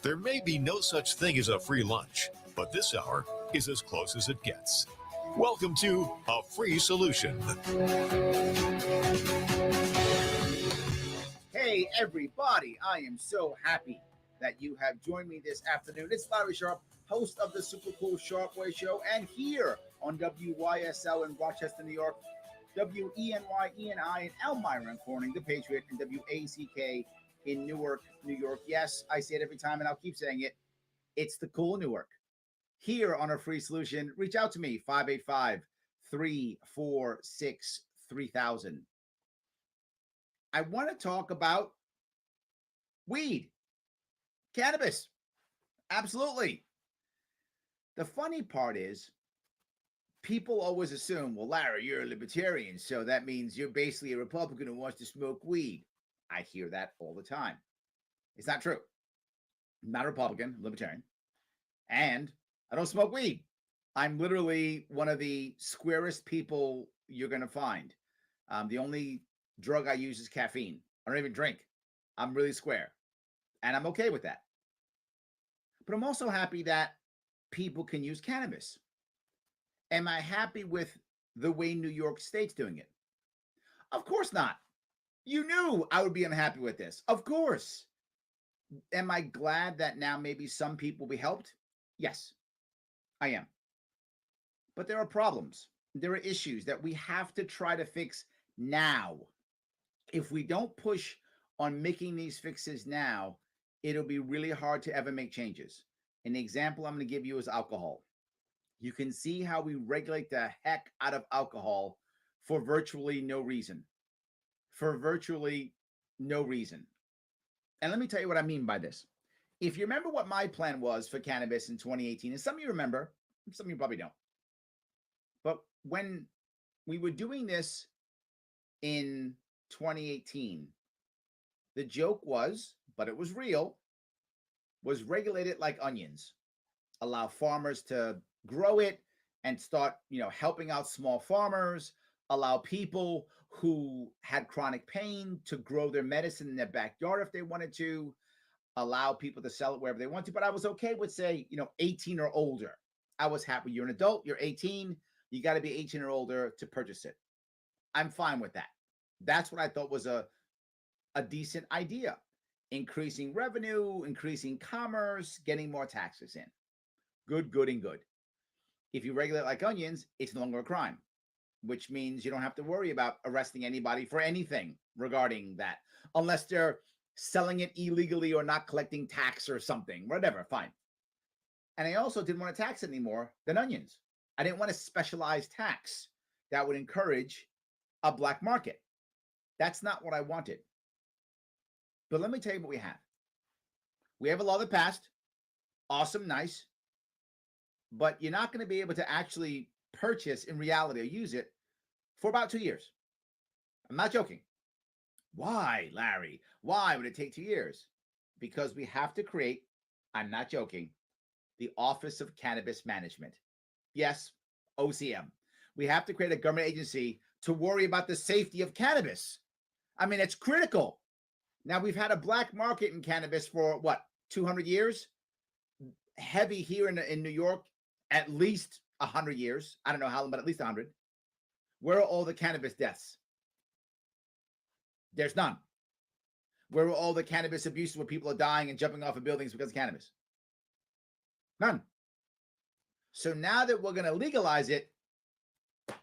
There may be no such thing as a free lunch, but this hour is as close as it gets. Welcome to A Free Solution. Hey, everybody. I am so happy that you have joined me this afternoon. It's Larry Sharp, host of the Super Cool Sharp Way Show, and here on WYSL in Rochester, New York, WENY, ENI in Elmira and Corning, The Patriot, and WACK in Newark, New York. Yes, I say it every time, and I'll keep saying it. It's the cool Newark. Here on A Free Solution, reach out to me, 585-346-3000. I want to talk about weed, cannabis. Absolutely. The funny part is people always assume, well, Larry, you're a libertarian, so that means you're basically a Republican who wants to smoke weed. I hear that all the time. It's not true. I'm not a Republican, I'm libertarian, and I don't smoke weed. I'm literally one of the squarest people you're going to find. The only drug I use is caffeine. I don't even drink. I'm really square, and I'm okay with that. But I'm also happy that people can use cannabis. Am I happy with the way New York State's doing it? Of course not. You knew I would be unhappy with this. Of course. Am I glad that now maybe some people will be helped? Yes, I am. But there are problems. There are issues that we have to try to fix now. If we don't push on making these fixes now, it'll be really hard to ever make changes. An example I'm going to give you is alcohol. You can see how we regulate the heck out of alcohol for virtually no reason. For virtually no reason. And let me tell you what I mean by this. If you remember what my plan was for cannabis in 2018, and some of you remember, some of you probably don't. But when we were doing this in 2018, the joke was, but it was real, was regulate it like onions. Allow farmers to grow it and start, helping out small farmers, allow people who had chronic pain to grow their medicine in their backyard if they wanted to, allow people to sell it wherever they want to. But I was okay with, say, 18 or older. I was happy. You're an adult, you're 18, you got to be 18 or older to purchase it. I'm fine with that. That's what I thought was a decent idea. Increasing revenue, increasing commerce, getting more taxes in. Good, good, and good. If you regulate like onions, it's no longer a crime, which means you don't have to worry about arresting anybody for anything regarding that, unless they're selling it illegally or not collecting tax or something, whatever, fine. And I also didn't want to tax it anymore than onions. I didn't want a specialized tax that would encourage a black market. That's not what I wanted. But let me tell you what we have. We have a law that passed. Awesome, nice. But you're not going to be able to actually purchase in reality or use it for about 2 years. I'm not joking. Why, Larry? Why would it take 2 years? Because we have to create, I'm not joking, the Office of Cannabis Management. Yes, OCM. We have to create a government agency to worry about the safety of cannabis. I mean, it's critical. Now, we've had a black market in cannabis for, 200 years? Heavy here in New York, at least 100 years. I don't know how long, but at least 100. Where are all the cannabis deaths? There's none. Where are all the cannabis abuses where people are dying and jumping off of buildings because of cannabis? None. So now that we're going to legalize it,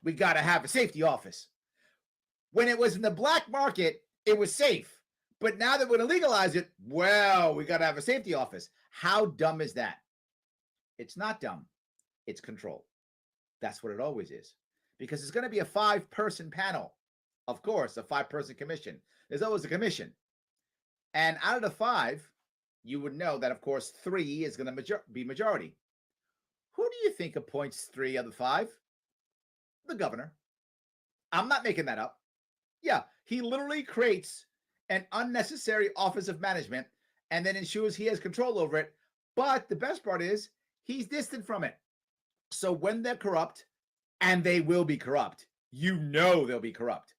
we got to have a safety office. When it was in the black market, it was safe. But now that we're going to legalize it, well, we got to have a safety office. How dumb is that? It's not dumb. It's control. That's what it always is. Because it's going to be a 5-person panel. Of course, a 5-person commission. There's always a commission. And out of the 5, you would know that, of course, 3 is going to be majority. Who do you think appoints 3 of the 5? The governor. I'm not making that up. Yeah, he literally creates an unnecessary office of management and then ensures he has control over it. But the best part is he's distant from it. So when they're corrupt, and they will be corrupt, they'll be corrupt.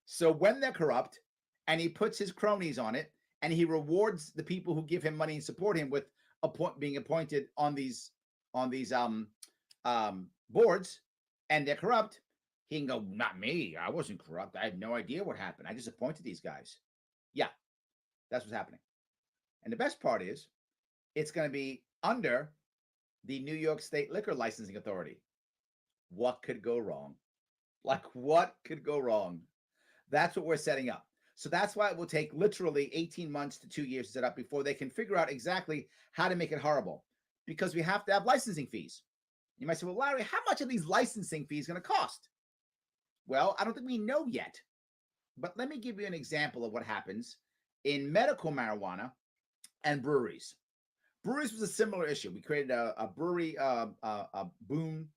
So when they're corrupt and he puts his cronies on it and he rewards the people who give him money and support him with being appointed on these boards, and they're corrupt, he can go, not me. I wasn't corrupt. I had no idea what happened. I just appointed these guys. Yeah, that's what's happening. And the best part is it's going to be under the New York State Liquor Licensing Authority. What could go wrong? Like, what could go wrong? That's what we're setting up. So that's why it will take literally 18 months to 2 years to set up before they can figure out exactly how to make it horrible, because we have to have licensing fees. You might say, well, Larry, how much are these licensing fees going to cost? Well, I don't think we know yet, but let me give you an example of what happens in medical marijuana and breweries. Breweries was a similar issue. We created a brewery boom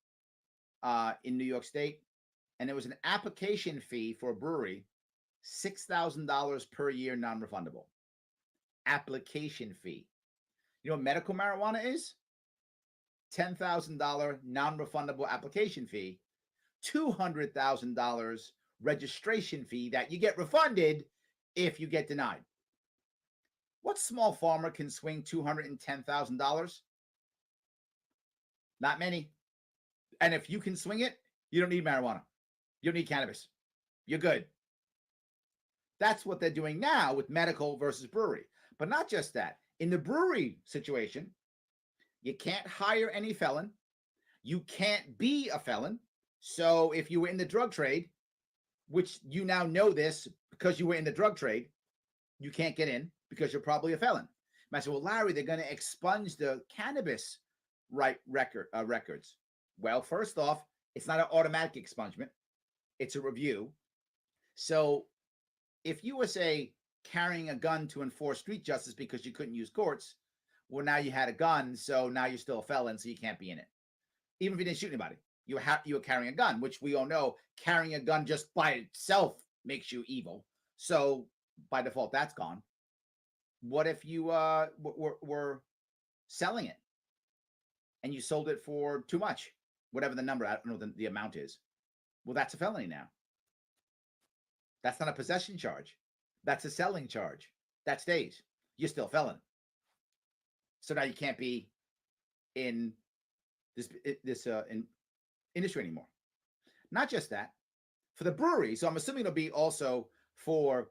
in New York State, and there was an application fee for a brewery, $6,000 per year, non-refundable. Application fee. You know what medical marijuana is? $10,000 non-refundable application fee, $200,000 registration fee that you get refunded if you get denied. What small farmer can swing $210,000? Not many. And if you can swing it, you don't need marijuana. You don't need cannabis. You're good. That's what they're doing now with medical versus brewery. But not just that. In the brewery situation, you can't hire any felon. You can't be a felon. So if you were in the drug trade, which you now know this because you were in the drug trade, you can't get in because you're probably a felon. I said, well, Larry, they're going to expunge the cannabis records. Well, first off, it's not an automatic expungement. It's a review. So if you were, say, carrying a gun to enforce street justice because you couldn't use courts, well, now you had a gun, so now you're still a felon, so you can't be in it. Even if you didn't shoot anybody, you were carrying a gun, which we all know carrying a gun just by itself makes you evil. So by default, that's gone. What if you were selling it and you sold it for too much, whatever the number, I don't know the amount is. Well, that's a felony now. That's not a possession charge. That's a selling charge. That stays. You're still a felon. So now you can't be in this industry anymore. Not just that. For the brewery, so I'm assuming it'll be also for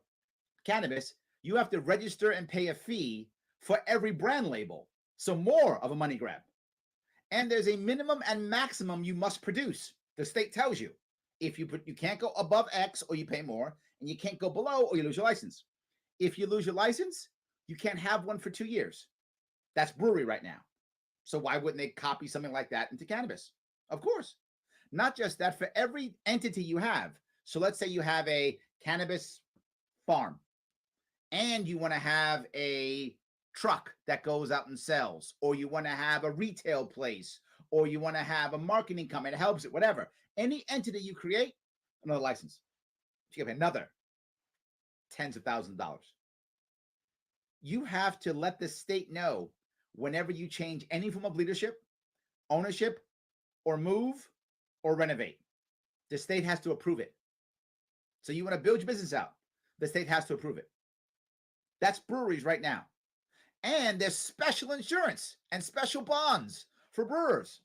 cannabis, you have to register and pay a fee for every brand label. So more of a money grab. And there's a minimum and maximum you must produce. The state tells you. If you can't go above X or you pay more, and you can't go below or you lose your license. If you lose your license, you can't have one for 2 years. That's brewery right now. So why wouldn't they copy something like that into cannabis? Of course. Not just that, for every entity you have. So let's say you have a cannabis farm and you want to have a truck that goes out and sells, or you want to have a retail place, or you want to have a marketing company that helps it, whatever. Any entity you create, another license. You have another tens of thousands of dollars. You have to let the state know whenever you change any form of leadership, ownership, or move, or renovate. The state has to approve it. So you want to build your business out, the state has to approve it. That's breweries right now. And there's special insurance and special bonds for brewers.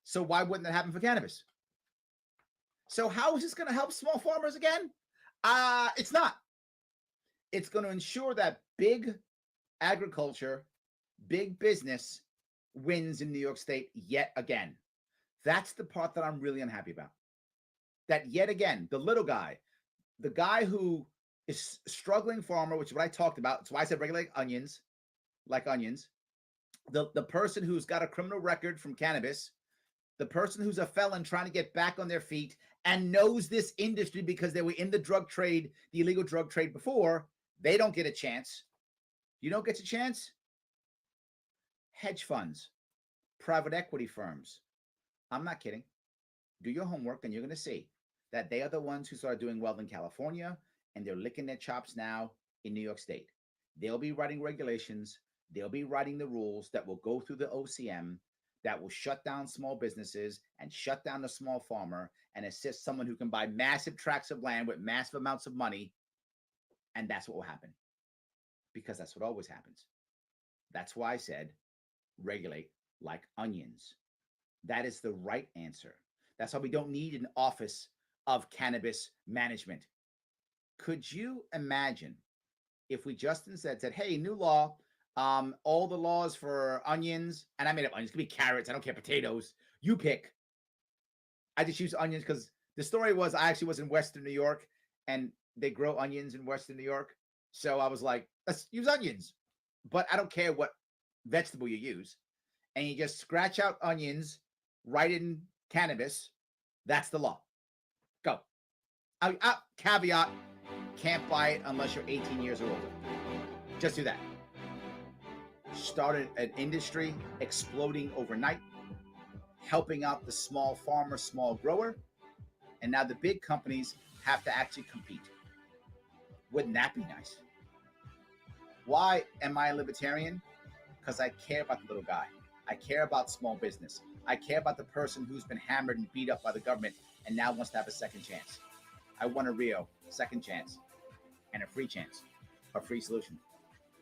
So why wouldn't that happen for cannabis? So how is this going to help small farmers again? It's not. It's going to ensure that big agriculture, big business wins in New York State yet again. That's the part that I'm really unhappy about. That yet again, the little guy, the guy who is a struggling farmer, which is what I talked about. That's why I said regulate onions, like onions. The person who's got a criminal record from cannabis, the person who's a felon trying to get back on their feet and knows this industry because they were in the drug trade, the illegal drug trade before, they don't get a chance. You don't get a chance? Hedge funds, private equity firms. I'm not kidding. Do your homework and you're going to see that they are the ones who started doing well in California, and they're licking their chops now in New York State. They'll be writing regulations. They'll be writing the rules that will go through the OCM, that will shut down small businesses and shut down the small farmer and assist someone who can buy massive tracts of land with massive amounts of money. And that's what will happen. because that's what always happens. That's why I said regulate like onions. That is the right answer. That's why we don't need an office of cannabis management. Could you imagine if we just instead said, hey, new law, all the laws for onions, and I made up onions, it could be carrots, I don't care, potatoes, you pick. I just use onions because the story was I actually was in Western New York and they grow onions in Western New York. So I was like, let's use onions. But I don't care what vegetable you use. And you just scratch out onions, write in cannabis. That's the law. Go. Caveat, can't buy it unless you're 18 years or older. Just do that. Started an industry exploding overnight, helping out the small farmer, small grower. And now the big companies have to actually compete. Wouldn't that be nice? Why am I a libertarian? Because I care about the little guy. I care about small business. I care about the person who's been hammered and beat up by the government and now wants to have a second chance. I want a Rio, second chance, and a free chance, a free solution.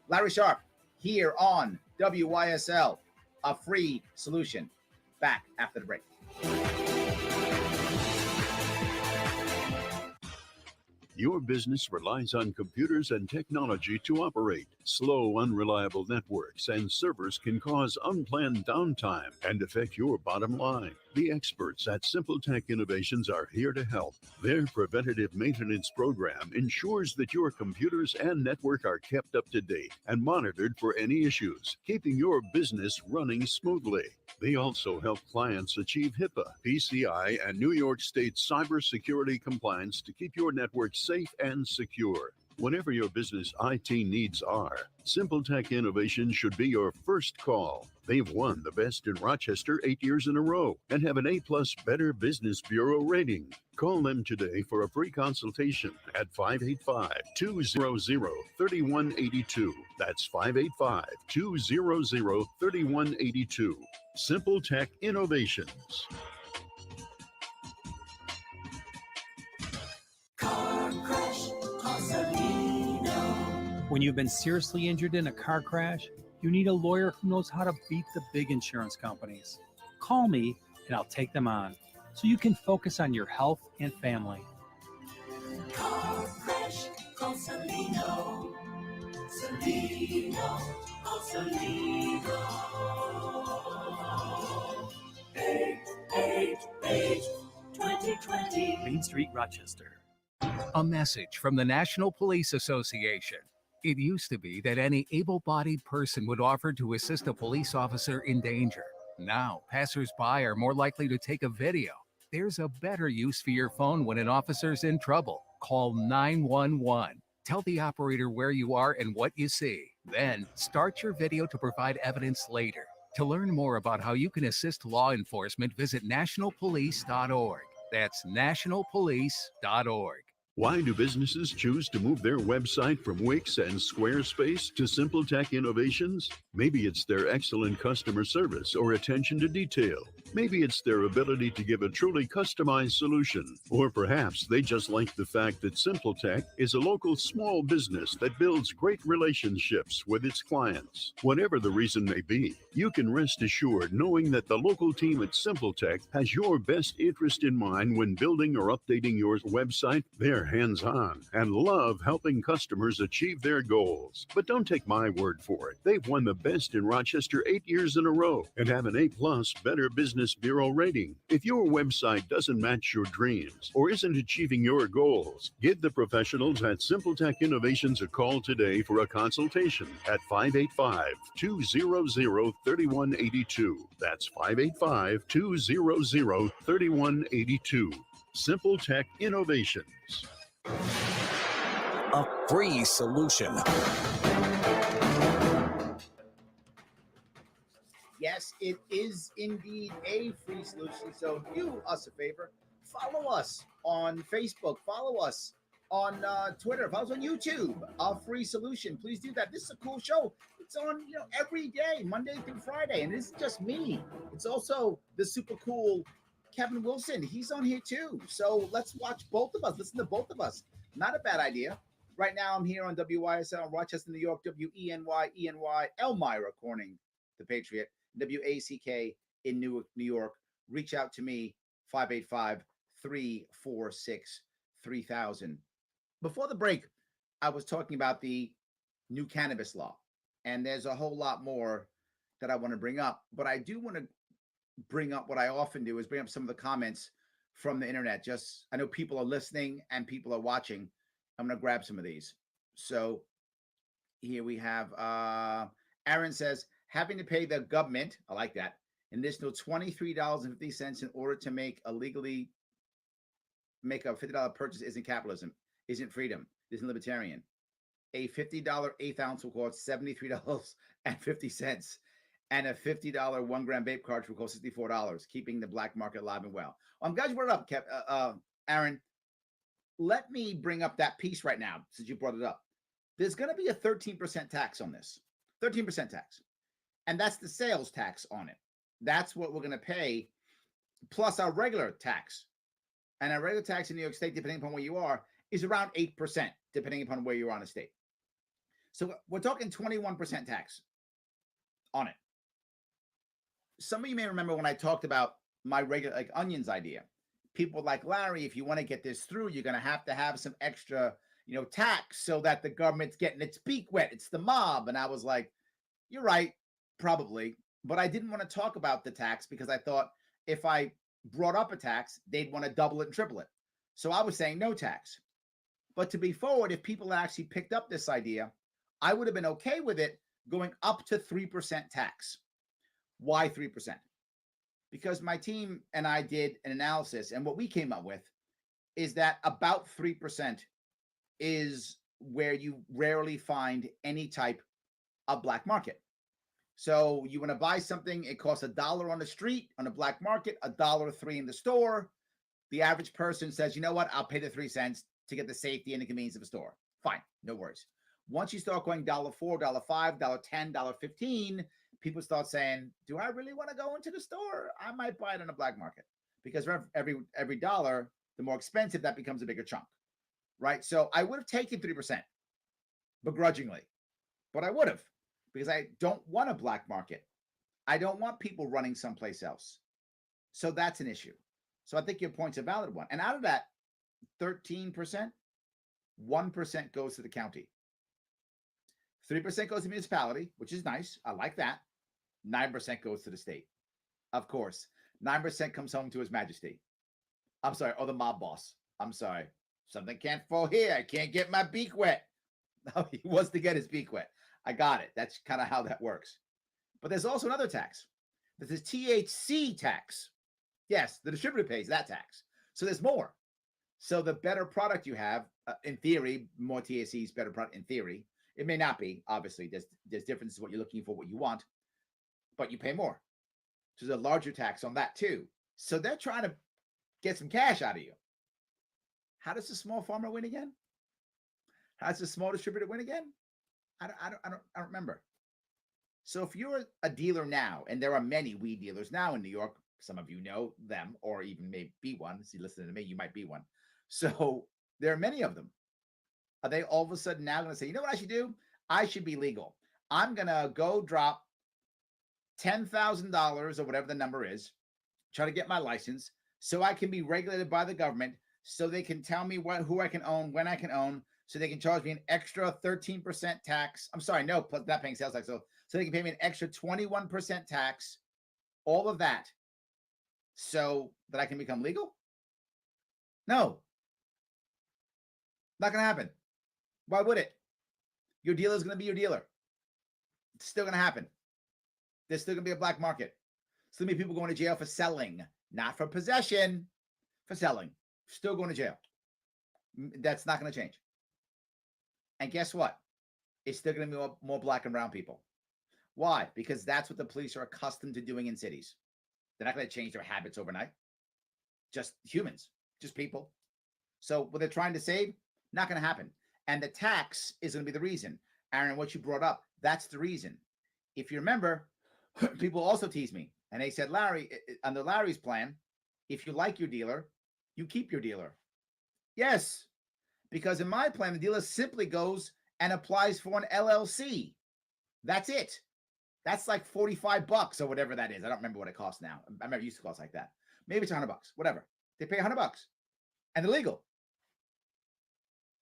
Larry Sharp, here on WYSL, a free solution. Back after the break. Your business relies on computers and technology to operate. Slow, unreliable networks and servers can cause unplanned downtime and affect your bottom line. The experts at Simple Tech Innovations are here to help. Their preventative maintenance program ensures that your computers and network are kept up to date and monitored for any issues, keeping your business running smoothly. They also help clients achieve HIPAA, PCI, and New York State cybersecurity compliance to keep your network safe and secure. Whatever your business IT needs are, Simple Tech Innovations should be your first call. They've won the Best in Rochester 8 years in a row and have an A+ Better Business Bureau rating. Call them today for a free consultation at 585-200-3182. That's 585-200-3182. Simple Tech Innovations. When you've been seriously injured in a car crash, you need a lawyer who knows how to beat the big insurance companies. Call me and I'll take them on so you can focus on your health and family. Car crash, call Salino. Salino, call Salino. 888-2020. Main Street, Rochester. A message from the National Police Association. It used to be that any able-bodied person would offer to assist a police officer in danger. Now, passers-by are more likely to take a video. There's a better use for your phone when an officer's in trouble. Call 911. Tell the operator where you are and what you see. Then, start your video to provide evidence later. To learn more about how you can assist law enforcement, visit nationalpolice.org. That's nationalpolice.org. Why do businesses choose to move their website from Wix and Squarespace to Simple Tech Innovations? Maybe it's their excellent customer service or attention to detail. Maybe it's their ability to give a truly customized solution. Or perhaps they just like the fact that Simple Tech is a local small business that builds great relationships with its clients. Whatever the reason may be, you can rest assured knowing that the local team at Simple Tech has your best interest in mind when building or updating your website. They're hands-on and love helping customers achieve their goals. But don't take my word for it. They've won the Best in Rochester 8 years in a row and have an A+ Better Business Bureau rating. If your website doesn't match your dreams or isn't achieving your goals, give the professionals at Simple Tech Innovations a call today for a consultation at 585-200-3182. That's 585-200-3182. Simple Tech Innovations. A free solution. Yes, it is indeed a free solution. So do us a favor. Follow us on Facebook. Follow us on Twitter. Follow us on YouTube. A free solution. Please do that. This is a cool show. It's on, every day, Monday through Friday. And this is just me. It's also the super cool Kevin Wilson. He's on here too. So let's watch both of us. Listen to both of us. Not a bad idea. Right now, I'm here on WYSL, Rochester, New York, WENY, Elmira, Corning, the Patriot, WACK in Newark, New York. Reach out to me, 585-346-3000. Before the break, I was talking about the new cannabis law, and there's a whole lot more that I want to bring up, but I do want to bring up what I often do is bring up some of the comments from the internet. Just, I know people are listening and people are watching. I'm going to grab some of these. So here we have, Aaron says, having to pay the government, I like that, an additional $23.50 in order to make a $50 purchase isn't capitalism, isn't freedom, isn't libertarian. A $50 eighth ounce will cost $73.50, and a $50 1 gram vape cartridge will cost $64, keeping the black market alive and well. I'm glad you brought it up, Aaron. Let me bring up that piece right now, since you brought it up. There's going to be a 13% tax on this, 13% tax. And that's the sales tax on it. That's what we're going to pay, plus our regular tax. And our regular tax in New York State, depending upon where you are, is around 8%, depending upon where you are in the state. So we're talking 21% tax on it. Some of you may remember when I talked about my regular, like onions idea. People like, Larry, if you want to get this through, you're going to have some extra, tax so that the government's getting its beak wet. It's the mob. And I was like, you're right, probably. But I didn't want to talk about the tax because I thought if I brought up a tax, they'd want to double it and triple it. So I was saying no tax. But to be forward, if people actually picked up this idea, I would have been okay with it going up to 3% tax. Why 3%? Because my team and I did an analysis, and what we came up with is that about 3% is where you rarely find any type of black market. So you want to buy something, it costs $1 on the street, on the black market, $1.03 in the store. The average person says, you know what, I'll pay the 3 cents to get the safety and the convenience of a store. Fine, no worries. Once you start going $4, $5, $10, $15, people start saying, do I really want to go into the store? I might buy it on the black market, because every dollar, the more expensive that becomes a bigger chunk, right? So I would have taken 3% begrudgingly, but I would have, because I don't want a black market. I don't want people running someplace else. So that's an issue. So I think your point's a valid one. And out of that 13%, 1% goes to the county. 3% goes to municipality, which is nice. I like that. 9% goes to the state. Of course, 9% comes home to His Majesty. I'm sorry, or the mob boss. I'm sorry. Something can't fall here. I can't get my beak wet. No, he wants to get his beak wet. I got it. That's kind of how that works. But there's also another tax. There's a THC tax. Yes, the distributor pays that tax. So there's more. So the better product you have, in theory, more THC is better product in theory. It may not be, obviously. There's differences in what you're looking for, what you want, but you pay more. So there's a larger tax on that too. So they're trying to get some cash out of you. How does the small farmer win again? How does the small distributor win again? I don't remember. So if you're a dealer now, and there are many weed dealers now in New York, some of you know them, or even may be one. See, listening to me, you might be one. So there are many of them. Are they all of a sudden now going to say, you know what I should do? I should be legal. I'm going to go drop $10,000 or whatever the number is, try to get my license so I can be regulated by the government, so they can tell me who I can own, when I can own, so they can charge me an extra 13% tax. I'm sorry, no, plus not paying sales tax. So they can pay me an extra 21% tax, all of that, so that I can become legal? No. Not going to happen. Why would it? Your dealer is going to be your dealer. It's still going to happen. There's still going to be a black market. Still going to be people going to jail for selling, not for possession, for selling. Still going to jail. That's not going to change. And guess what? It's still going to be more black and brown people. Why? Because that's what the police are accustomed to doing in cities. They're not going to change their habits overnight. Just humans, just people. So what they're trying to save, not going to happen. And the tax is going to be the reason. Aaron, what you brought up, that's the reason. If you remember, people also tease me. And they said, Larry, under Larry's plan, if you like your dealer, you keep your dealer. Yes, Because in my plan, the dealer simply goes and applies for an LLC. That's it. That's like $45 or whatever that is. I don't remember what it costs now. I remember it used to cost like that. Maybe it's $100, whatever. They pay $100 and they're legal.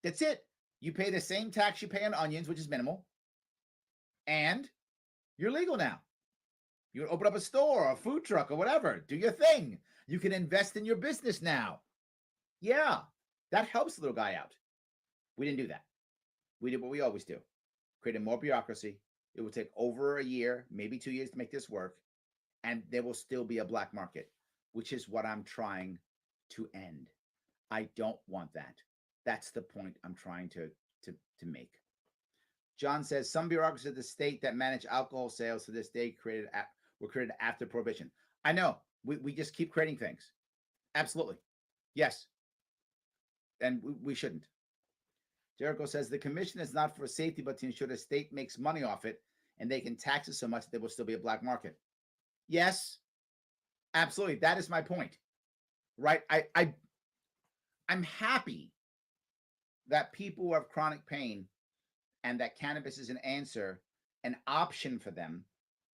That's it. You pay the same tax you pay on onions, which is minimal, and you're legal now. You can open up a store or a food truck or whatever. Do your thing. You can invest in your business now. Yeah, that helps the little guy out. We didn't do that. We did what we always do. Created more bureaucracy. It will take over a year, maybe 2 years to make this work, and there will still be a black market, which is what I'm trying to end. I don't want that. That's the point I'm trying to make. John says some bureaucracies of the state that manage alcohol sales to this day were created after prohibition. I know. We just keep creating things. Absolutely. Yes. And we shouldn't. Jericho says the commission is not for safety, but to ensure the state makes money off it and they can tax it so much that there will still be a black market. Yes, absolutely. That is my point, right? I'm happy that people who have chronic pain and that cannabis is an answer, an option for them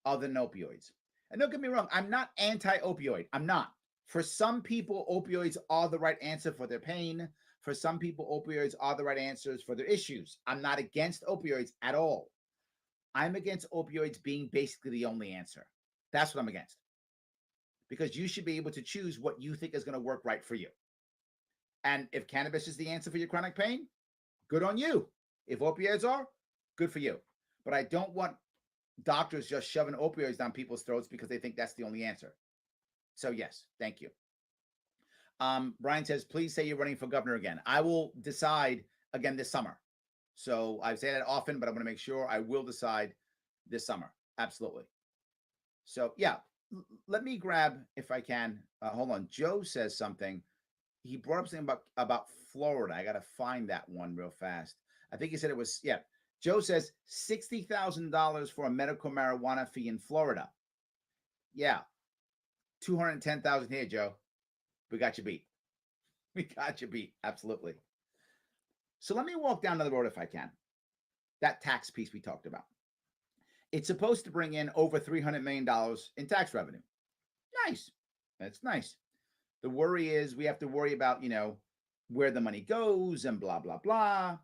other than opioids. And don't get me wrong, I'm not anti-opioid. I'm not. For some people, opioids are the right answer for their pain. For some people, opioids are the right answers for their issues. I'm not against opioids at all. I'm against opioids being basically the only answer. That's what I'm against. Because you should be able to choose what you think is going to work right for you. And if cannabis is the answer for your chronic pain, good on you. If opioids are, good for you. But I don't want doctors just shoving opioids down people's throats because they think that's the only answer. So yes, thank you. Brian says, please say you're running for governor again. I will decide again this summer. So I say that often, but I'm going to make sure I will decide this summer. Absolutely. So yeah, let me grab, if I can, hold on. Joe says something. He brought up something about Florida. I got to find that one real fast. I think he said it was, yeah. Joe says $60,000 for a medical marijuana fee in Florida. Yeah. 210,000 here, Joe. We got you beat. We got you beat. Absolutely. So let me walk down the road if I can. That tax piece we talked about. It's supposed to bring in over $300 million in tax revenue. Nice. That's nice. The worry is we have to worry about, where the money goes and blah, blah, blah.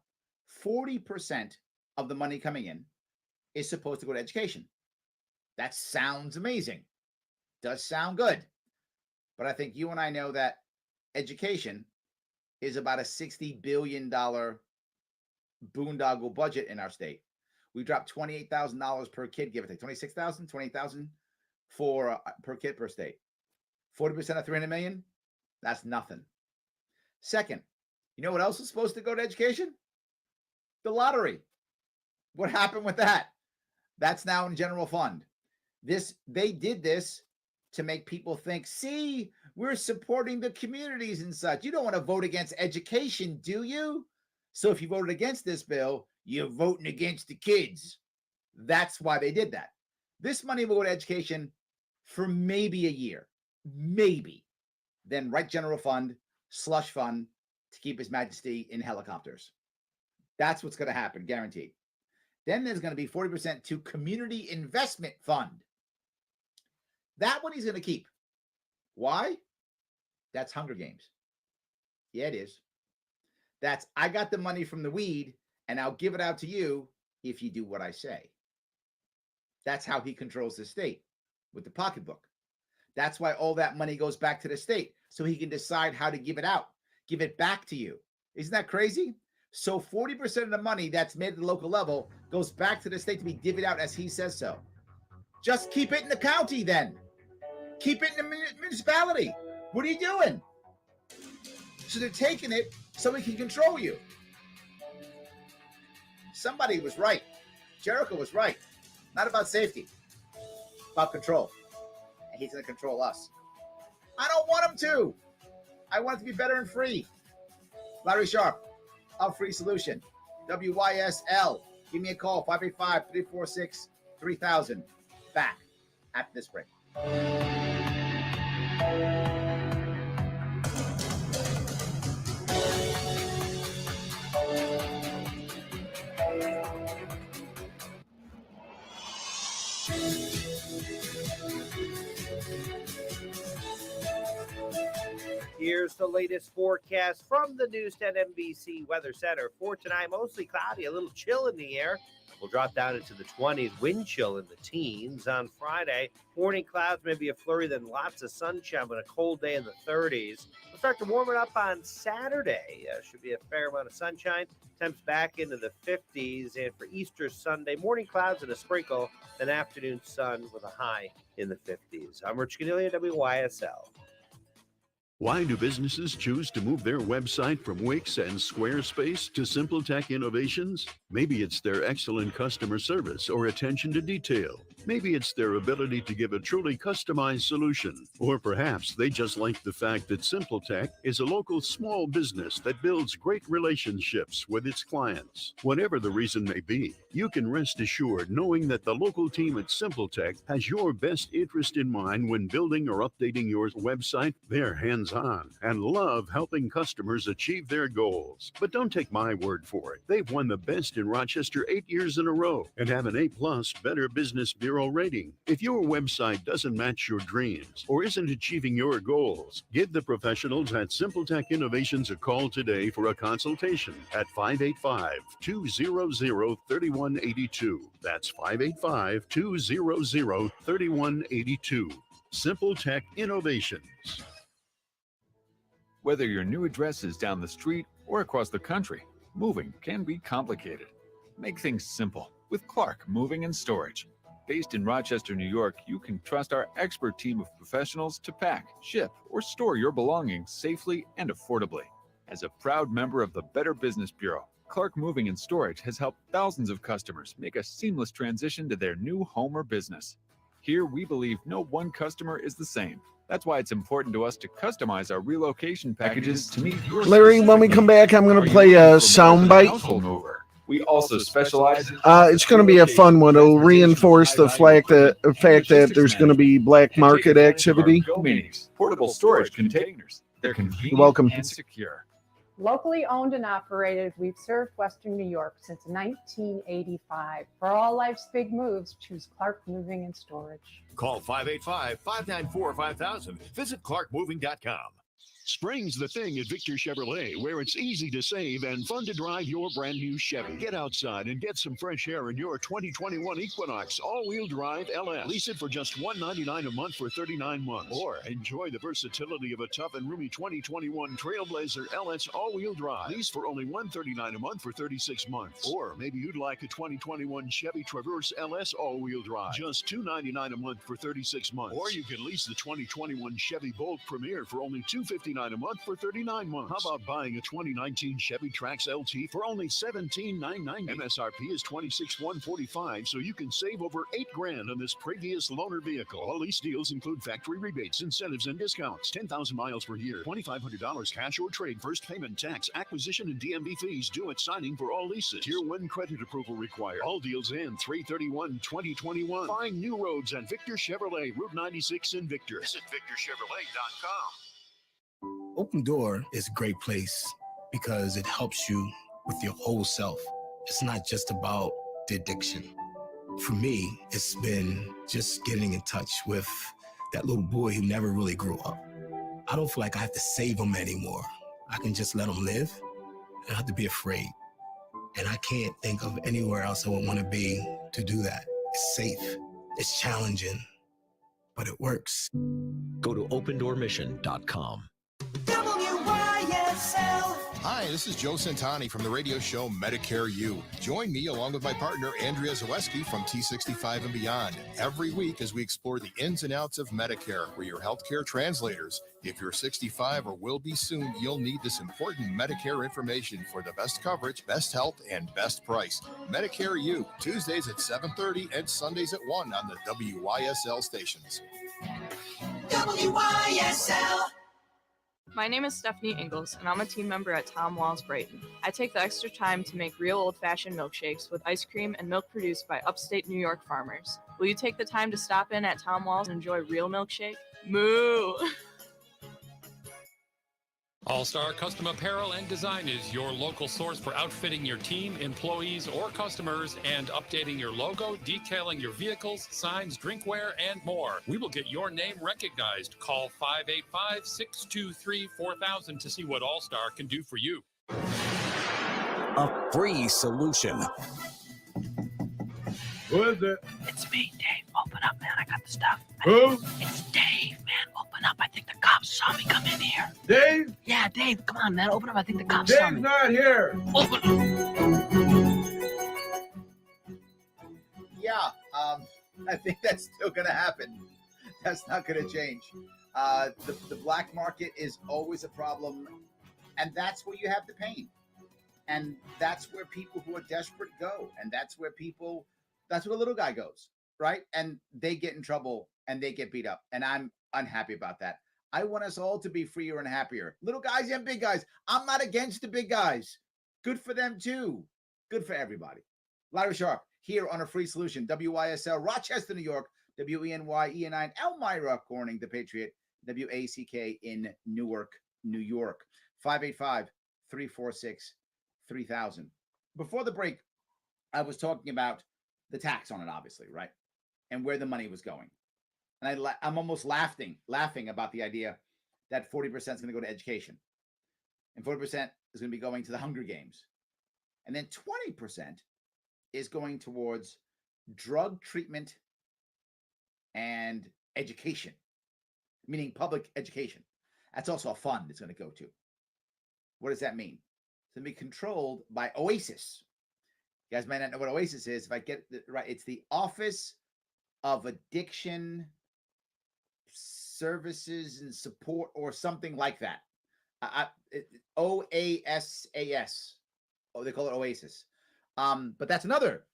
40% of the money coming in is supposed to go to education. That sounds amazing. Does sound good. But I think you and I know that education is about a $60 billion boondoggle budget in our state. We dropped $28,000 per kid, give or take. 26,000, 28,000 for per kid per state. 40% of 300 million, that's nothing. Second, you know what else is supposed to go to education? The lottery. What happened with that? That's now in general fund. They did this to make people think, see, we're supporting the communities and such. You don't want to vote against education, do you? So if you voted against this bill, you're voting against the kids. That's why they did that. This money will go to education for maybe a year, maybe. Then write general fund, slush fund to keep His Majesty in helicopters. That's what's going to happen, guaranteed. Then there's going to be 40% to community investment fund. That one he's going to keep. Why? That's Hunger Games. Yeah, it is. That's, I got the money from the weed and I'll give it out to you if you do what I say. That's how he controls the state, with the pocketbook. That's why all that money goes back to the state, so he can decide how to give it out, give it back to you. Isn't that crazy? So 40% of the money that's made at the local level goes back to the state to be divvied out as he says so. Just keep it in the county then. Keep it in the municipality. What are you doing? So they're taking it so he can control you. Somebody was right. Jericho was right. Not about safety, about control. And he's going to control us. I don't want him to. I want it to be better and free. Larry Sharp, a free solution. WYSL. Give me a call, 585-346-3000. Back after this break. Here's the latest forecast from the News 10 NBC Weather Center. For tonight, mostly cloudy, a little chill in the air. We'll drop down into the 20s, wind chill in the teens. On Friday, morning clouds, maybe a flurry, then lots of sunshine, but a cold day in the 30s. We'll start to warm it up on Saturday. Should be a fair amount of sunshine. Temps back into the 50s. And for Easter Sunday, morning clouds and a sprinkle, then afternoon sun with a high in the 50s. I'm Rich Cornelia, WYSL. Why do businesses choose to move their website from Wix and Squarespace to SimpleTech Innovations? Maybe it's their excellent customer service or attention to detail. Maybe it's their ability to give a truly customized solution. Or perhaps they just like the fact that SimpleTech is a local small business that builds great relationships with its clients. Whatever the reason may be, you can rest assured knowing that the local team at SimpleTech has your best interest in mind when building or updating your website. They're hands-on and love helping customers achieve their goals. But don't take my word for it. They've won the best in Rochester 8 years in a row and have an A+ Better Business Bureau rating. If your website doesn't match your dreams or isn't achieving your goals, give the professionals at SimpleTech Innovations a call today for a consultation at 585-200-3182. That's 585-200-3182. SimpleTech Innovations. Whether your new address is down the street or across the country, moving can be complicated. Make things simple with Clark Moving and Storage. Based in Rochester, New York, you can trust our expert team of professionals to pack, ship, or store your belongings safely and affordably. As a proud member of the Better Business Bureau, Clark Moving and Storage has helped thousands of customers make a seamless transition to their new home or business. Here, we believe no one customer is the same. That's why it's important to us to customize our relocation packages to meet your Larry, when we come back, I'm going to play a soundbite. We also specialize in it's going to be a fun one. It'll reinforce the fact that there's going to be black market activity. Portable storage containers. They're convenient Welcome. and secure. Locally owned and operated, we've served Western New York since 1985. For all life's big moves, choose Clark Moving and Storage. Call 585-594-5000. Visit clarkmoving.com. Spring's the thing at Victor Chevrolet, where it's easy to save and fun to drive your brand new Chevy. Get outside and get some fresh air in your 2021 Equinox all-wheel drive LS. Lease it for just $199 a month for 39 months. Or enjoy the versatility of a tough and roomy 2021 Trailblazer LS all-wheel drive. Lease for only $139 a month for 36 months. Or maybe you'd like a 2021 Chevy Traverse LS all-wheel drive. Just $299 a month for 36 months. Or you can lease the 2021 Chevy Bolt Premier for only $259 a month for 39 months. How about buying a 2019 Chevy Trax LT for only $17,990? MSRP is $26,145, so you can save over $8,000 on this previous loaner vehicle. All lease deals include factory rebates, incentives, and discounts. 10,000 miles per year, $2,500 cash or trade, first payment, tax, acquisition, and DMV fees due at signing for all leases. Tier 1 credit approval required. All deals end 3/31/2021. Find new roads at Victor Chevrolet, Route 96 in Victor. Visit VictorChevrolet.com. Open Door is a great place because it helps you with your whole self. It's not just about the addiction. For me, it's been just getting in touch with that little boy who never really grew up. I don't feel like I have to save him anymore. I can just let him live. I don't have to be afraid. And I can't think of anywhere else I would want to be to do that. It's safe. It's challenging, but it works. Go to opendoormission.com. WYSL. Hi, this is Joe Santani from the radio show Medicare U. Join me along with my partner Andrea Zaweski from T65 and Beyond every week as we explore the ins and outs of Medicare. We're your healthcare translators. If you're 65 or will be soon, you'll need this important Medicare information for the best coverage, best health, and best price. Medicare U, Tuesdays at 7:30 and Sundays at 1 on the WYSL stations. WYSL. My name is Stephanie Ingalls, and I'm a team member at Tom Walls Brighton. I take the extra time to make real old-fashioned milkshakes with ice cream and milk produced by upstate New York farmers. Will you take the time to stop in at Tom Walls and enjoy real milkshake? Moo! All-Star Custom Apparel and Design is your local source for outfitting your team, employees, or customers and updating your logo, detailing your vehicles, signs, drinkware, and more. We will get your name recognized. Call 585-623-4000 to see what All-Star can do for you. A free solution. Who is it? It's me, Dave. Open up, man. I got the stuff. Who? It's Dave, man. Open up. I think the cops saw me come in here. Dave? Yeah, Dave. Come on, man. Open up. I think the cops saw me. Dave's not here. Open Yeah, I think that's still going to happen. That's not going to change. The black market is always a problem, and that's where you have the pain. And that's where people who are desperate go. And that's where the little guy goes, right? And they get in trouble and they get beat up. And I'm unhappy about that. I want us all to be freer and happier. Little guys and big guys. I'm not against the big guys. Good for them too. Good for everybody. Larry Sharp here on A Free Solution. WYSL, Rochester, New York. WENY, EN9, Elmira, Corning, The Patriot. WACK in Newark, New York. 585-346-3000. Before the break, I was talking about the tax on it, obviously, right? And where the money was going. And I'm almost laughing about the idea that 40% is going to go to education. And 40% is going to be going to the Hunger Games. And then 20% is going towards drug treatment and education, meaning public education. That's also a fund it's going to go to. What does that mean? It's going to be controlled by OASIS. You guys might not know what OASIS is. If I get it right, it's the Office of Addiction Services and Support or something like that. OASAS. Oh, they call it OASIS. But that's another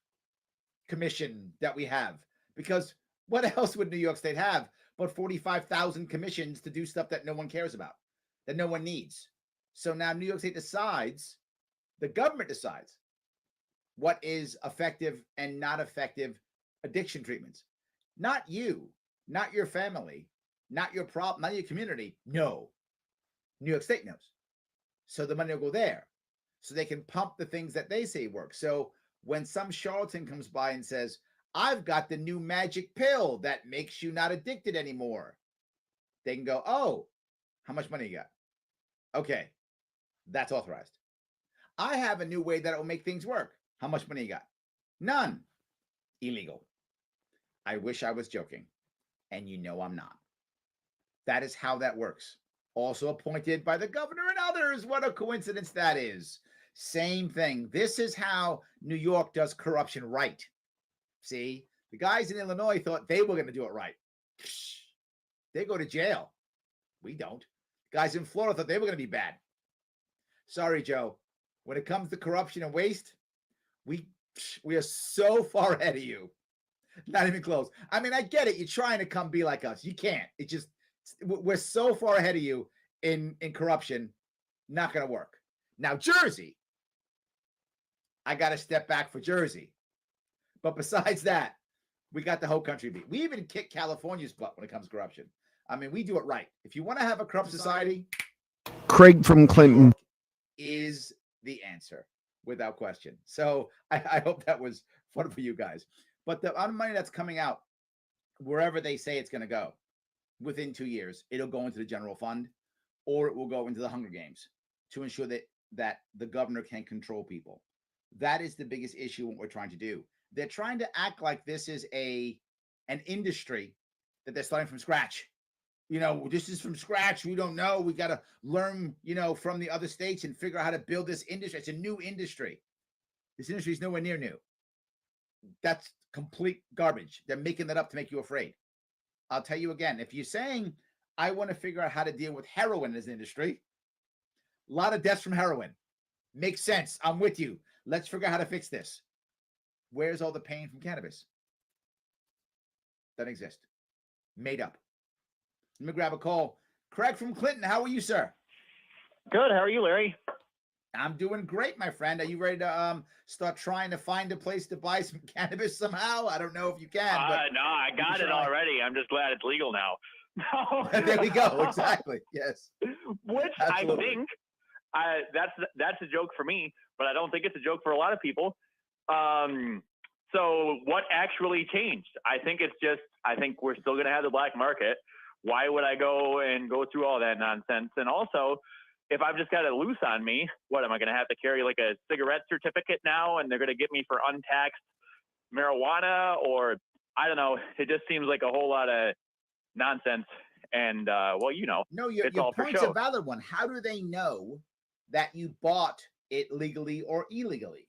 commission that we have, because what else would New York State have but 45,000 commissions to do stuff that no one cares about, that no one needs? So now New York State decides, the government decides what is effective and not effective addiction treatments. Not you, not your family, not your problem, not your community. No, New York State knows. So the money will go there so they can pump the things that they say work. So when some charlatan comes by and says, I've got the new magic pill that makes you not addicted anymore, they can go, oh, how much money you got? Okay, that's authorized. I have a new way that will make things work. How much money you got? None. Illegal. I wish I was joking. And you know I'm not. That is how that works. Also appointed by the governor and others. What a coincidence that is. Same thing. This is how New York does corruption right. See, the guys in Illinois thought they were going to do it right. They go to jail. We don't. Guys in Florida thought they were going to be bad. Sorry, Joe. When it comes to corruption and waste, we are so far ahead of you. Not even close. I mean, I get it. You're trying to come be like us. You can't. It just, we're so far ahead of you in corruption. Not going to work. Now, Jersey, I got to step back for Jersey. But besides that, we got the whole country beat. We even kick California's butt when it comes to corruption. I mean, we do it right. If you want to have a corrupt society, Craig from Clinton is the answer without question. So I hope that was fun for you guys. But the amount of money that's coming out, wherever they say it's going to go, within 2 years, it'll go into the general fund, or it will go into the Hunger Games to ensure that the governor can control people. That is the biggest issue what we're trying to do. They're trying to act like this is an industry that they're starting from scratch. You know, this is from scratch. We don't know. We got to learn, from the other states and figure out how to build this industry. It's a new industry. This industry is nowhere near new. That's complete garbage. They're making that up to make you afraid. I'll tell you again, if you're saying, I want to figure out how to deal with heroin as an industry, a lot of deaths from heroin. Makes sense. I'm with you. Let's figure out how to fix this. Where's all the pain from cannabis? Doesn't exist. Made up. Let me grab a call. Craig from Clinton, how are you, sir? Good. How are you, Larry? I'm doing great, my friend. Are you ready to start trying to find a place to buy some cannabis somehow? I don't know if you can. But no, I got it already. I'm just glad it's legal now. No. There we go. Exactly. Yes. Which Absolutely. I think that's a joke for me, but I don't think it's a joke for a lot of people. So what actually changed? I think we're still going to have the black market. Why would I go through all that nonsense? And also, if I've just got it loose on me, what am I going to have to carry like a cigarette certificate now? And they're going to get me for untaxed marijuana, or I don't know. It just seems like a whole lot of nonsense. And No, your it's all for point's show. a valid one. How do they know that you bought it legally or illegally?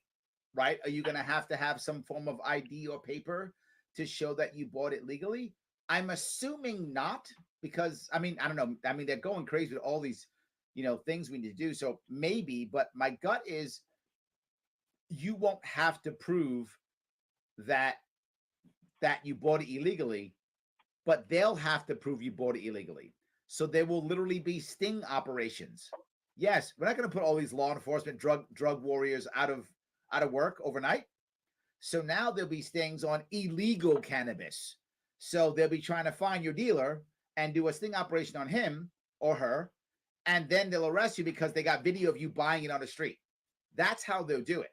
Right? Are you going to have some form of ID or paper to show that you bought it legally? I'm assuming not, because I don't know. I mean, they're going crazy with all these, things we need to do. So maybe, but my gut is you won't have to prove that you bought it illegally, but they'll have to prove you bought it illegally. So there will literally be sting operations. Yes, we're not going to put all these law enforcement drug warriors out of work overnight. So now there'll be stings on illegal cannabis. So they'll be trying to find your dealer and do a sting operation on him or her, and then they'll arrest you because they got video of you buying it on the street. That's how they'll do it,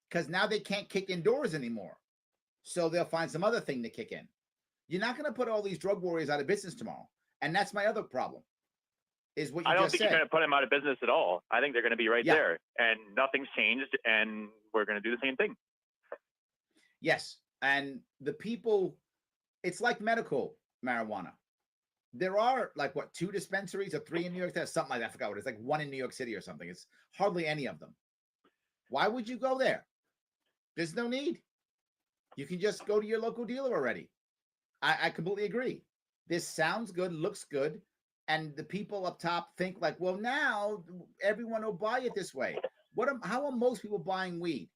because now they can't kick indoors anymore. So they'll find some other thing to kick in. You're not going to put all these drug warriors out of business tomorrow. And that's my other problem, is what you I don't just think said. you're going to put them out of business at all. I think they're going to be right there, and nothing's changed, and we're going to do the same thing. Yes. And the people, it's like medical marijuana. There are 2 dispensaries or 3 in New York? There's something like that. I forgot what it is. Like 1 in New York City or something. It's hardly any of them. Why would you go there? There's no need. You can just go to your local dealer already. I completely agree. This sounds good, looks good. And the people up top think well, now everyone will buy it this way. How are most people buying weed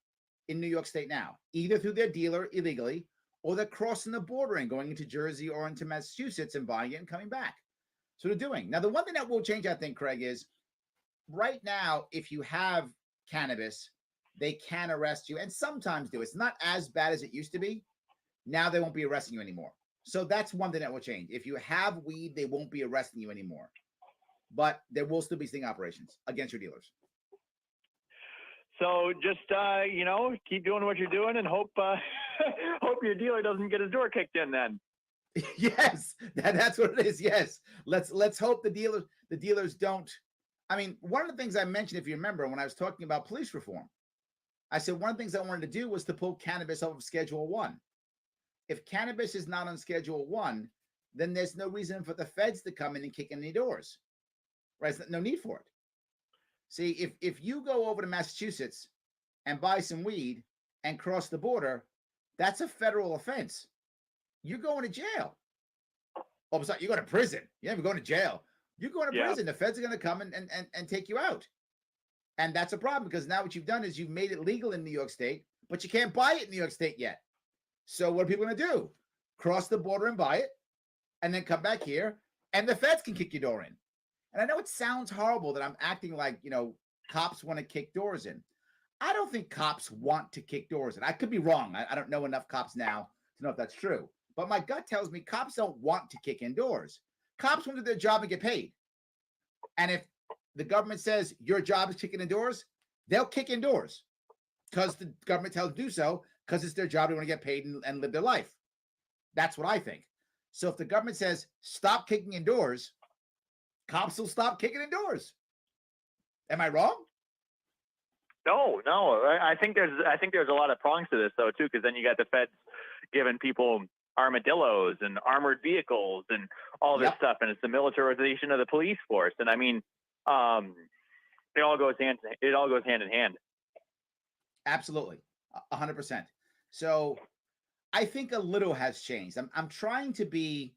in New York State now? Either through their dealer illegally, or they're crossing the border and going into Jersey or into Massachusetts and buying it and coming back. So they're doing. Now, the one thing that will change, I think, Craig, is right now, if you have cannabis, they can arrest you and sometimes do. It's not as bad as it used to be. Now they won't be arresting you anymore. So that's one thing that will change. If you have weed, they won't be arresting you anymore. But there will still be sting operations against your dealers. So just keep doing what you're doing and hope hope your dealer doesn't get his door kicked in then. Yes, that's what it is. Yes, let's hope the dealers don't. I mean, one of the things I mentioned, if you remember, when I was talking about police reform, I said one of the things I wanted to do was to pull cannabis off of Schedule 1. If cannabis is not on Schedule 1, then there's no reason for the feds to come in and kick in any doors. Right? There's no need for it. See, if you go over to Massachusetts and buy some weed and cross the border, that's a federal offense. You're going to jail. Oh, sorry, you're going to prison. You're never going to jail. You're going to prison. The feds are going to come and take you out. And that's a problem, because now what you've done is you've made it legal in New York State, but you can't buy it in New York State yet. So what are people going to do? Cross the border and buy it, and then come back here, and the feds can kick your door in. And I know it sounds horrible that I'm acting like, cops want to kick doors in. I don't think cops want to kick doors in. I could be wrong. I don't know enough cops now to know if that's true. But my gut tells me cops don't want to kick in doors. Cops want to do their job and get paid. And if the government says your job is kicking in doors, they'll kick in doors because the government tells them to do so, because it's their job. They want to get paid and live their life. That's what I think. So if the government says stop kicking in doors, cops will stop kicking in doors. Am I wrong? No. I think there's a lot of prongs to this though too, because then you got the feds giving people armadillos and armored vehicles and all this stuff, and it's the militarization of the police force. And I mean, it all goes hand in hand. Absolutely, 100%. So I think a little has changed. I'm trying to be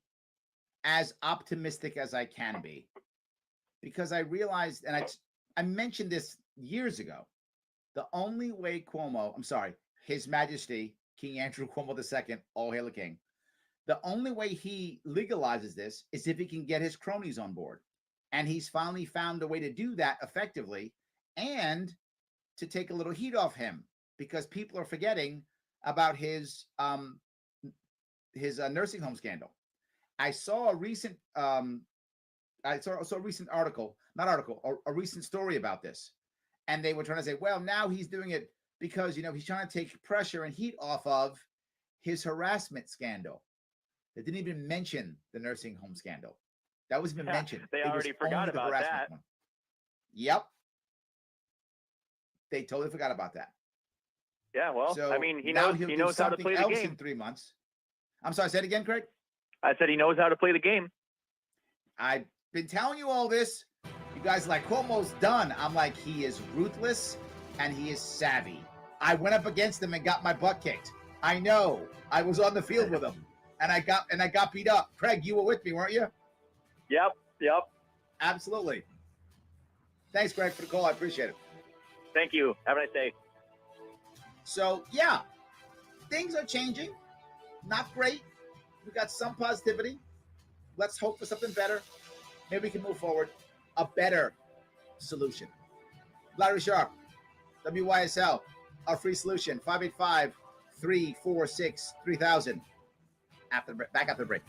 as optimistic as I can be, because I realized, and I mentioned this years ago, the only way His Majesty King Andrew Cuomo II, all hail the king, the only way he legalizes this is if he can get his cronies on board. And he's finally found a way to do that effectively and to take a little heat off him, because people are forgetting about his nursing home scandal. I saw a recent I saw a recent a recent story about this. And they were trying to say, well, now he's doing it because, he's trying to take pressure and heat off of his harassment scandal. They didn't even mention the nursing home scandal. That was even mentioned. They It was already forgot only the about harassment that. one. Yep. They totally forgot about that. Yeah, well, So I mean, he now knows he'll he do knows how to something play the else game. in 3 months. I'm sorry, say it again, Craig. I said he knows how to play the game. I've been telling you all this. You guys are like, almost done. I'm like, he is ruthless and he is savvy. I went up against him and got my butt kicked. I know. I was on the field with him and I got beat up. Craig, you were with me, weren't you? Yep. Absolutely. Thanks, Craig, for the call. I appreciate it. Thank you. Have a nice day. So, yeah, things are changing. Not great. We got some positivity. Let's hope for something better. Maybe we can move forward. A better solution. Larry Sharp, WYSL, our free solution, 585-346-3000. Back after the break.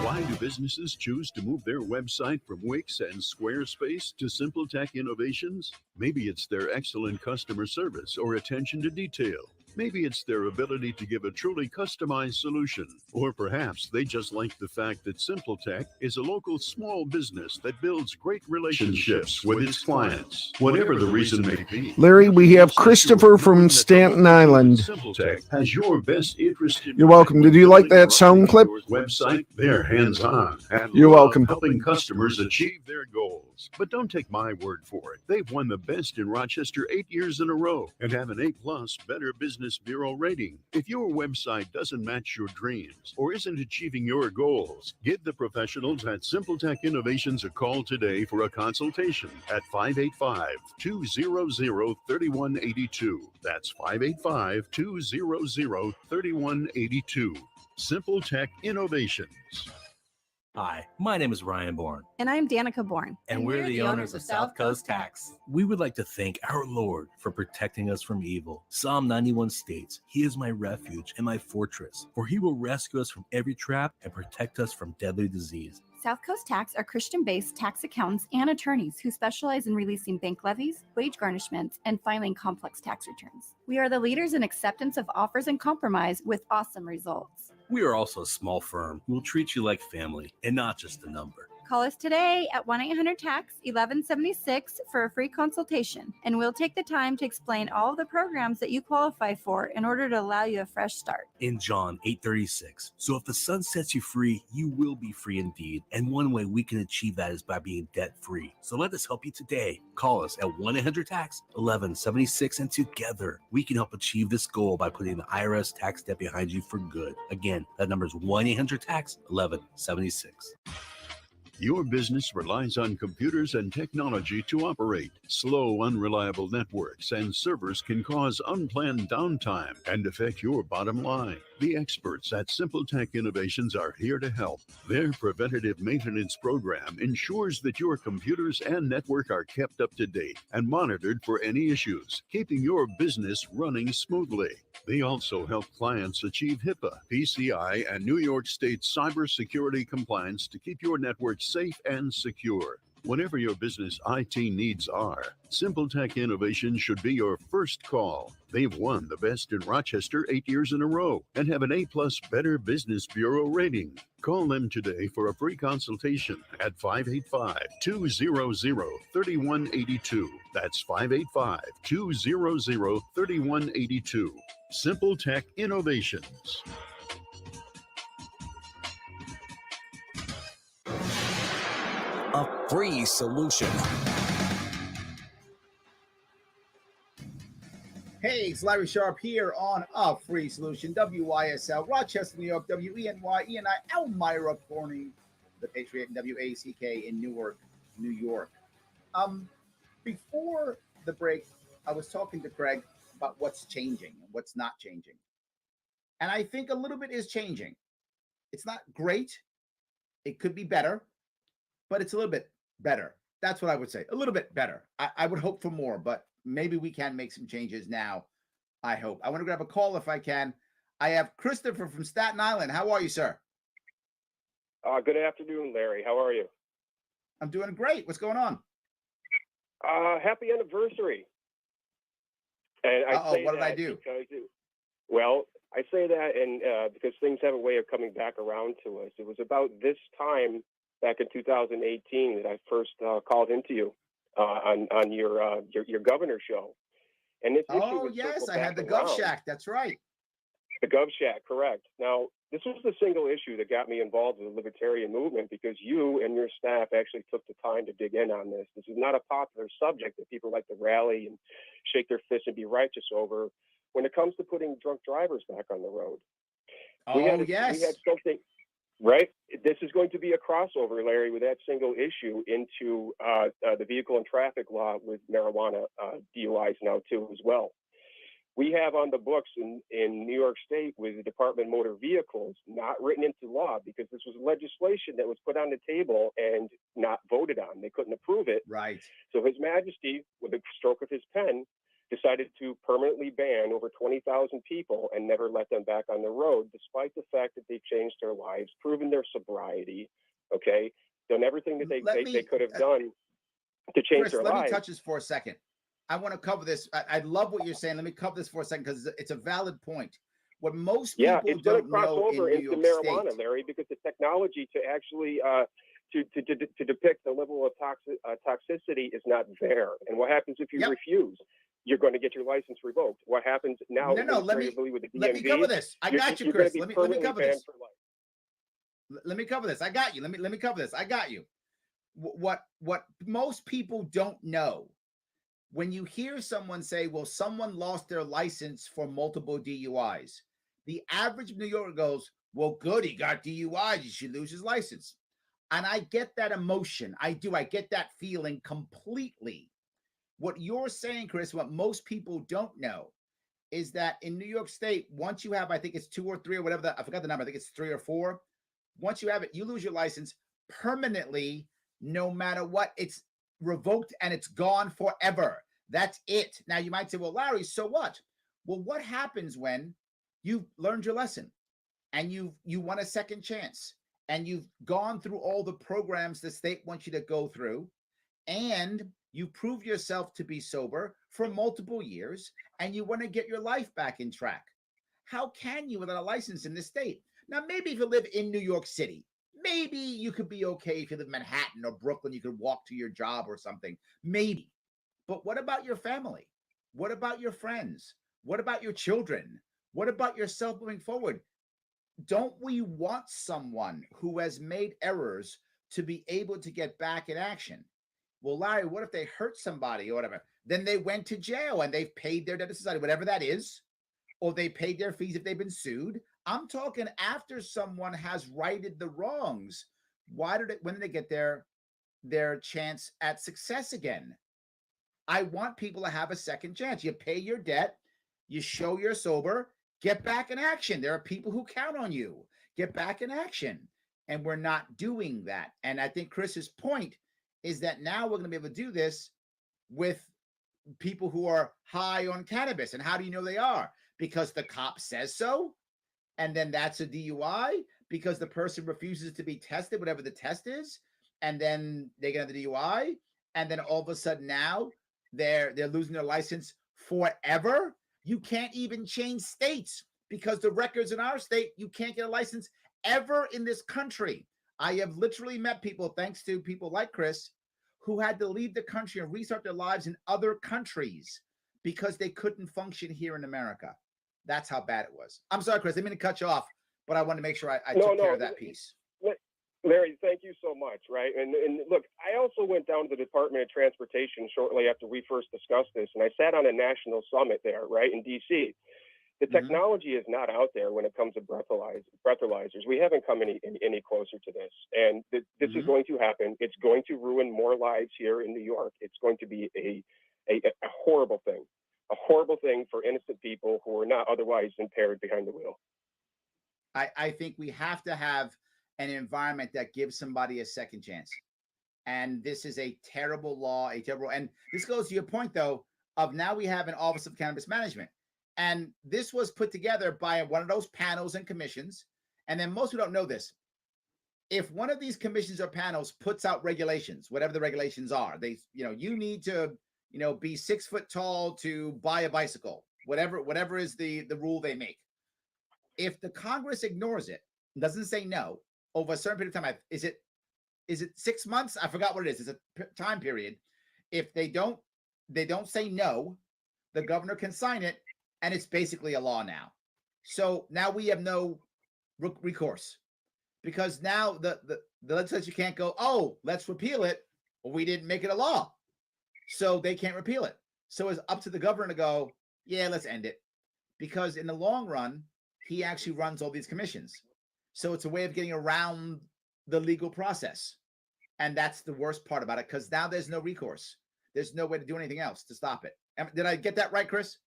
Why do businesses choose to move their website from Wix and Squarespace to SimpleTech Innovations? Maybe it's their excellent customer service or attention to detail. Maybe it's their ability to give a truly customized solution. Or perhaps they just like the fact that SimpleTech is a local small business that builds great relationships with its clients. Whatever the reason may be. Larry, we have Christopher from Staten Island. SimpleTech has your best interest in You're welcome. Did you like that sound clip? Website, they're hands-on and You're love welcome. helping customers achieve their goals. But don't take my word for it. They've won the best in Rochester 8 years in a row and have an A+ Better Business Bureau rating. If your website doesn't match your dreams or isn't achieving your goals, give the professionals at SimpleTech Innovations a call today for a consultation at 585-200-3182. That's 585-200-3182. SimpleTech Innovations. Hi, my name is Ryan Bourne. And I'm Danica Bourne. And we're the owners of South Coast Tax. We would like to thank our Lord for protecting us from evil. Psalm 91 states, He is my refuge and my fortress, for He will rescue us from every trap and protect us from deadly disease. South Coast Tax are Christian-based tax accountants and attorneys who specialize in releasing bank levies, wage garnishments, and filing complex tax returns. We are the leaders in acceptance of offers and compromise with awesome results. We are also a small firm who will treat you like family and not just a number. Call us today at 1-800-TAX-1176 for a free consultation, and we'll take the time to explain all of the programs that you qualify for in order to allow you a fresh start. In John 8:36, so if the Son sets you free, you will be free indeed. And one way we can achieve that is by being debt-free. So let us help you today. Call us at 1-800-TAX-1176, and together we can help achieve this goal by putting the IRS tax debt behind you for good. Again, that number is 1-800-TAX-1176. Your business relies on computers and technology to operate. Slow, unreliable networks and servers can cause unplanned downtime and affect your bottom line. The experts at SimpleTech Innovations are here to help. Their preventative maintenance program ensures that your computers and network are kept up to date and monitored for any issues, keeping your business running smoothly. They also help clients achieve HIPAA, PCI, and New York State cybersecurity compliance to keep your network safe and secure. Whatever your business IT needs are, SimpleTech Innovations should be your first call. They've won the best in Rochester 8 years in a row and have an A+ Better Business Bureau rating. Call them today for a free consultation at 585-200-3182. That's 585-200-3182. SimpleTech Innovations. A free solution. Hey, it's Larry Sharp here on A Free Solution, WYSL, Rochester, New York, WENY, ENI, Elmira, Corning, the Patriot, and WACK in Newark, New York. Before the break, I was talking to Craig about what's changing and what's not changing. And I think a little bit is changing. It's not great. It could be better, but it's a little bit better. That's what I would say. A little bit better. I would hope for more, but maybe we can make some changes now. I hope. I want to grab a call if I can. I have Christopher from Staten Island. How are you, sir? Good afternoon, Larry. How are you? I'm doing great. What's going on? Happy anniversary. And what did I do? Well, I say that because things have a way of coming back around to us. It was about this time back in 2018 that I first called into you on your governor show. And this issue was yes, I back had the around. Gov Shack. That's right. The Gov Shack, correct. Now, this was the single issue that got me involved in the libertarian movement because you and your staff actually took the time to dig in on this. This is not a popular subject that people like to rally and shake their fists and be righteous over when it comes to putting drunk drivers back on the road. We had something, right? This is going to be a crossover, Larry, with that single issue into the vehicle and traffic law with marijuana DUIs now too as well. We have on the books in New York State with the Department of Motor Vehicles, not written into law because this was legislation that was put on the table and not voted on. They couldn't approve it. Right. So His Majesty, with a stroke of his pen, decided to permanently ban over 20,000 people and never let them back on the road, despite the fact that they've changed their lives, proven their sobriety, okay, done everything that they could have done to change Chris, their let lives. me touch this for a second. I want to cover this. I love what you're saying. Let me cover this for a second because it's a valid point. What most people it's going to don't cross know over in New into York marijuana, State, Larry, because the technology to actually to depict the level of toxicity is not there. And what happens if you refuse? You're going to get your license revoked. What happens now? No, let me cover this. I got you, Chris. Let me cover this. Let me cover this. I got you. Let me cover this. I got you. What most people don't know, when you hear someone say, well, someone lost their license for multiple DUIs, the average New Yorker goes, well, good, he got DUIs, he should lose his license. And I get that emotion. I do. I get that feeling completely. What you're saying, Chris, what most people don't know is that in New York State, once you have, I think it's 2 or 3 or whatever, I forgot the number, I think it's 3 or 4. Once you have it, you lose your license permanently, no matter what. It's revoked and it's gone forever. That's it. Now you might say, well, Larry, so what? Well, what happens when you've learned your lesson and you want a second chance and you've gone through all the programs the state wants you to go through and you prove yourself to be sober for multiple years and you want to get your life back in track? How can you without a license in this state? Now, maybe if you live in New York City, maybe you could be okay. If you live in Manhattan or Brooklyn, you could walk to your job or something, maybe. But what about your family? What about your friends? What about your children? What about yourself moving forward? Don't we want someone who has made errors to be able to get back in action? Well, Larry, what if they hurt somebody or whatever? Then they went to jail and they've paid their debt to society, whatever that is, or they paid their fees if they've been sued. I'm talking after someone has righted the wrongs. When did they get their chance at success again? I want people to have a second chance. You pay your debt, you show you're sober, get back in action. There are people who count on you. Get back in action. And we're not doing that. And I think Chris's point is that now we're going to be able to do this with people who are high on cannabis. And how do you know they are? Because the cop says so. And then that's a DUI because the person refuses to be tested, whatever the test is. And then they get the DUI. And then all of a sudden now they're losing their license forever. You can't even change states because the records in our state, you can't get a license ever in this country. I have literally met people, thanks to people like Chris, who had to leave the country and restart their lives in other countries because they couldn't function here in America. That's how bad it was. I'm sorry, Chris, I didn't mean to cut you off, but I wanted to make sure I took care of that piece. Larry, thank you so much, right? And look, I also went down to the Department of Transportation shortly after we first discussed this, and I sat on a national summit there, right, in D.C. The technology is not out there when it comes to breathalyzers. We haven't come any closer to this, and this is going to happen. It's going to ruin more lives here in New York. It's going to be a horrible thing for innocent people who are not otherwise impaired behind the wheel. I think we have to have an environment that gives somebody a second chance. And this is a terrible law, and this goes to your point, though, of now we have an Office of Cannabis Management. And this was put together by one of those panels and commissions. And then most people don't know this. If one of these commissions or panels puts out regulations, whatever the regulations are, they, you need to, be 6 foot tall to buy a bicycle, whatever is the rule they make. If the Congress ignores it, doesn't say no over a certain period of time, is it 6 months? I forgot what it is. It's a time period. If they don't say no, the governor can sign it, and it's basically a law now. So now we have no recourse, because now the legislature can't go, oh, let's repeal it. Well, we didn't make it a law, so they can't repeal it. So it's up to the governor to go, yeah, let's end it, because in the long run, he actually runs all these commissions. So it's a way of getting around the legal process. And that's the worst part about it, because now there's no recourse. There's no way to do anything else to stop it. Did I get that right, Chris?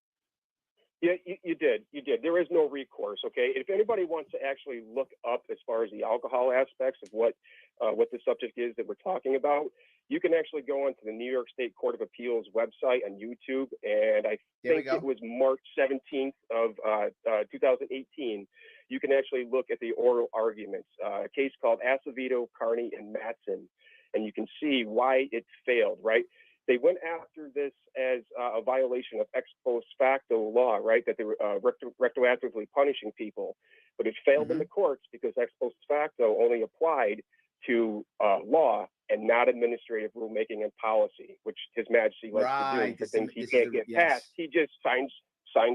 Yeah, you did. You did. There is no recourse. Okay. If anybody wants to actually look up as far as the alcohol aspects of what the subject is that we're talking about, you can actually go onto the New York State Court of Appeals website on YouTube, and I think it was March 17th of 2018. You can actually look at the oral arguments, a case called Acevedo, Carney, and Mattson, and you can see why it failed, right? They went after this as a violation of ex post facto law, right? That they were retroactively punishing people, but it failed in the courts because ex post facto only applied to law and not administrative rulemaking and policy, which His Majesty likes to do for things he can't get past. He just signs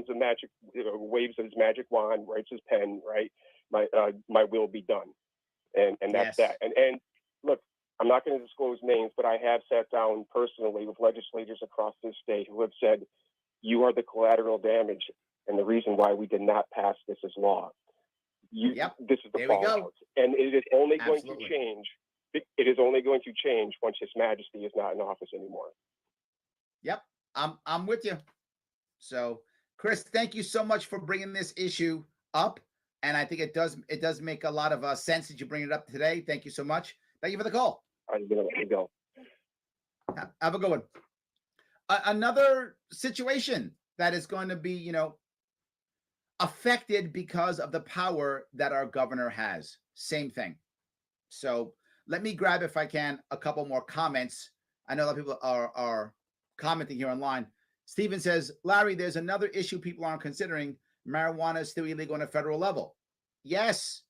the magic, waves his magic wand, writes his pen, right? My will be done, and that's that. And look, I'm not going to disclose names, but I have sat down personally with legislators across this state who have said, you are the collateral damage and the reason why we did not pass this as law. This is the fallout. And it is only going to change. It is only going to change once His Majesty is not in office anymore. Yep, I'm with you. So, Chris, thank you so much for bringing this issue up. And I think it does make a lot of sense that you bring it up today. Thank you so much. Thank you for the call. I'm going to let you go. Have a good one. Another situation that is going to be, affected because of the power that our governor has. Same thing. So let me grab, if I can, a couple more comments. I know a lot of people are commenting here online. Steven says, Larry, there's another issue people aren't considering. Marijuana is still illegal on a federal level. Yes.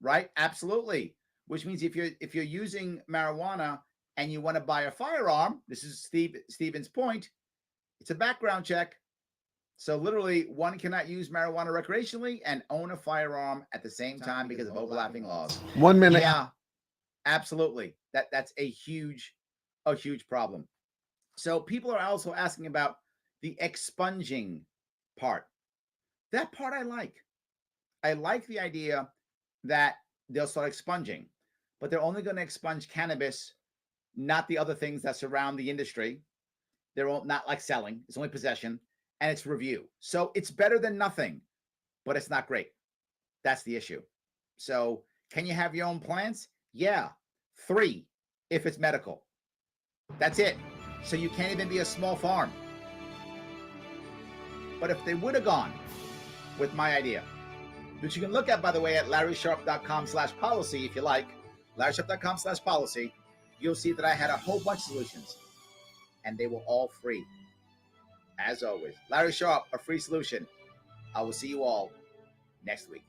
Right? Absolutely. Which means if you're using marijuana and you want to buy a firearm, this is Steven's point, it's a background check. So literally, one cannot use marijuana recreationally and own a firearm at the same time because of overlapping laws. 1 minute. Yeah, absolutely. That's a huge problem. So people are also asking about the expunging part. That part I like. I like the idea that they'll start expunging, but they're only going to expunge cannabis, not the other things that surround the industry. They're all not like selling. It's only possession, and it's review. So it's better than nothing, but it's not great. That's the issue. So can you have your own plants? Yeah. 3 if it's medical. That's it. So you can't even be a small farm. But if they would have gone with my idea, which you can look at, by the way, at LarrySharp.com/policy if you like, LarrySharp.com/policy, you'll see that I had a whole bunch of solutions, and they were all free. As always, Larry Sharp, a free solution. I will see you all next week.